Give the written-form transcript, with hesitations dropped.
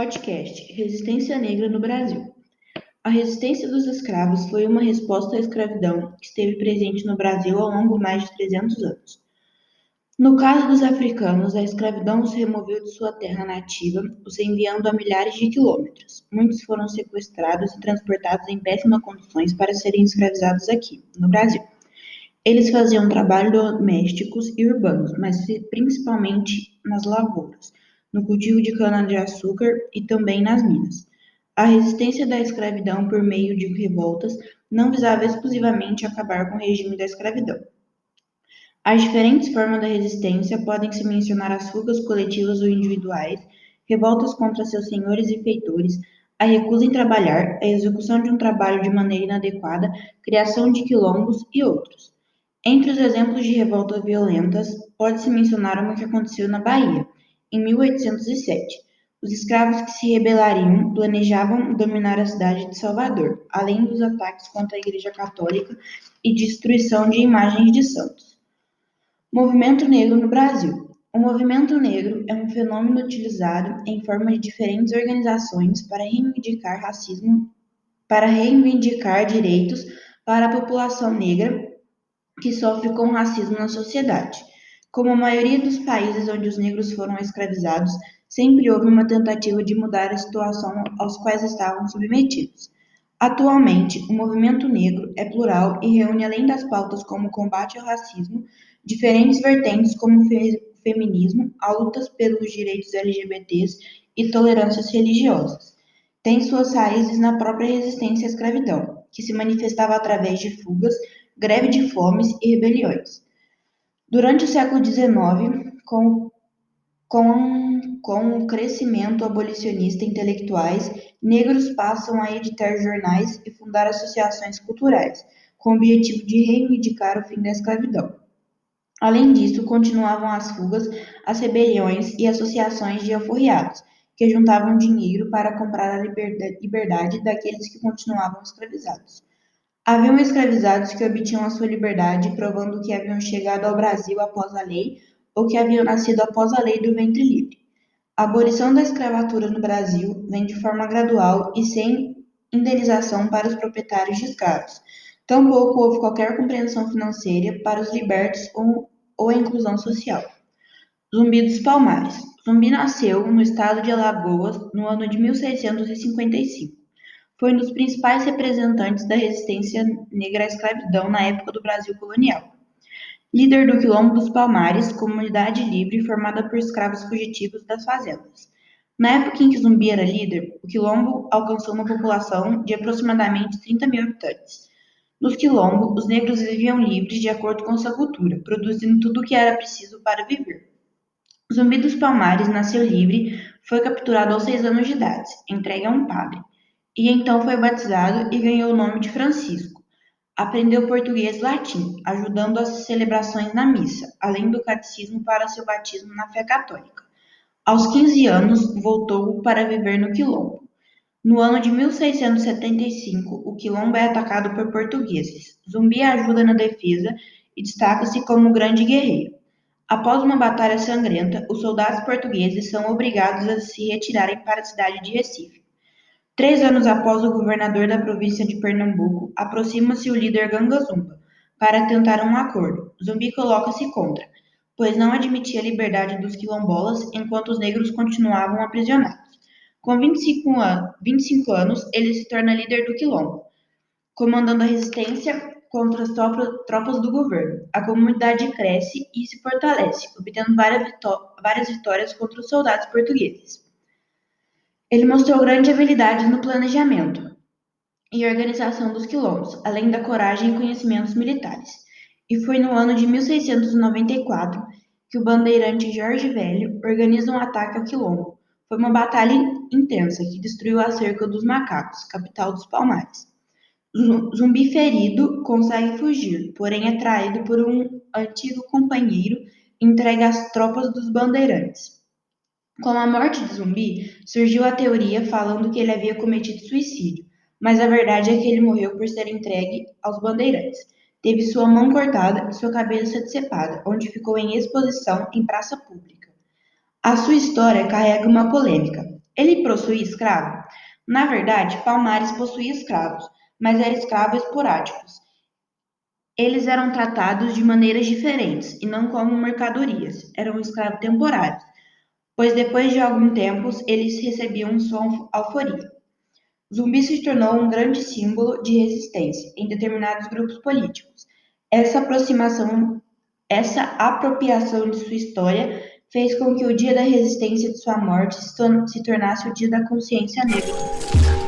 Podcast Resistência Negra no Brasil. A resistência dos escravos foi uma resposta à escravidão que esteve presente no Brasil ao longo de mais de 300 anos. No caso dos africanos, a escravidão os removeu de sua terra nativa, os enviando a milhares de quilômetros. Muitos foram sequestrados e transportados em péssimas condições para serem escravizados aqui, no Brasil. Eles faziam trabalhos domésticos e urbanos, mas principalmente nas lavouras, no cultivo de cana-de-açúcar e também nas minas. A resistência da escravidão por meio de revoltas não visava exclusivamente acabar com o regime da escravidão. As diferentes formas da resistência podem se mencionar as fugas coletivas ou individuais, revoltas contra seus senhores e feitores, a recusa em trabalhar, a execução de um trabalho de maneira inadequada, criação de quilombos e outros. Entre os exemplos de revoltas violentas, pode-se mencionar uma que aconteceu na Bahia, em 1807. Os escravos que se rebelariam planejavam dominar a cidade de Salvador, além dos ataques contra a Igreja Católica e destruição de imagens de santos. Movimento Negro no Brasil. O movimento negro é um fenômeno utilizado em forma de diferentes organizações para reivindicar direitos para a população negra que sofre com racismo na sociedade. Como a maioria dos países onde os negros foram escravizados, sempre houve uma tentativa de mudar a situação aos quais estavam submetidos. Atualmente, o movimento negro é plural e reúne, além das pautas como combate ao racismo, diferentes vertentes como feminismo, a lutas pelos direitos LGBTs e tolerâncias religiosas. Tem suas raízes na própria resistência à escravidão, que se manifestava através de fugas, greve de fomes e rebeliões. Durante o século XIX, com o crescimento abolicionista intelectuais, negros passam a editar jornais e fundar associações culturais, com o objetivo de reivindicar o fim da escravidão. Além disso, continuavam as fugas, as rebeliões e associações de alforriados, que juntavam dinheiro para comprar a liberdade daqueles que continuavam escravizados. Haviam escravizados que obtinham a sua liberdade provando que haviam chegado ao Brasil após a lei ou que haviam nascido após a lei do ventre livre. A abolição da escravatura no Brasil vem de forma gradual e sem indenização para os proprietários de escravos. Tampouco houve qualquer compreensão financeira para os libertos ou a inclusão social. Zumbi dos Palmares. Zumbi nasceu no estado de Alagoas no ano de 1655. Foi um dos principais representantes da resistência negra à escravidão na época do Brasil colonial. Líder do Quilombo dos Palmares, comunidade livre formada por escravos fugitivos das fazendas. Na época em que Zumbi era líder, o Quilombo alcançou uma população de aproximadamente 30 mil habitantes. Nos Quilombo, os negros viviam livres de acordo com sua cultura, produzindo tudo o que era preciso para viver. Zumbi dos Palmares nasceu livre, foi capturado aos 6 anos de idade, entregue a um padre. E então foi batizado e ganhou o nome de Francisco. Aprendeu português e latim, ajudando as celebrações na missa, além do catecismo para seu batismo na fé católica. Aos 15 anos, voltou para viver no Quilombo. No ano de 1675, o Quilombo é atacado por portugueses. Zumbi ajuda na defesa e destaca-se como um grande guerreiro. Após uma batalha sangrenta, os soldados portugueses são obrigados a se retirarem para a cidade de Recife. 3 anos após o governador da província de Pernambuco, aproxima-se o líder Ganga Zumba para tentar um acordo. Zumbi coloca-se contra, pois não admitia a liberdade dos quilombolas enquanto os negros continuavam aprisionados. Com 25 anos, ele se torna líder do quilombo, comandando a resistência contra as tropas do governo. A comunidade cresce e se fortalece, obtendo várias vitórias contra os soldados portugueses. Ele mostrou grande habilidade no planejamento e organização dos quilombos, além da coragem e conhecimentos militares. E foi no ano de 1694 que o bandeirante Jorge Velho organiza um ataque ao quilombo. Foi uma batalha intensa que destruiu a cerca dos Macacos, capital dos Palmares. Zumbi ferido consegue fugir, porém é traído por um antigo companheiro e entregue às tropas dos bandeirantes. Com a morte de Zumbi, surgiu a teoria falando que ele havia cometido suicídio, mas a verdade é que ele morreu por ser entregue aos bandeirantes. Teve sua mão cortada e sua cabeça decepada, onde ficou em exposição em praça pública. A sua história carrega uma polêmica. Ele possuía escravo? Na verdade, Palmares possuía escravos, mas eram escravos esporádicos. Eles eram tratados de maneiras diferentes e não como mercadorias, eram escravos temporários, pois depois de algum tempo eles recebiam sua alforria. Zumbi se tornou um grande símbolo de resistência em determinados grupos políticos. Essa aproximação, essa apropriação de sua história fez com que o dia da resistência de sua morte se tornasse o Dia da Consciência Negra.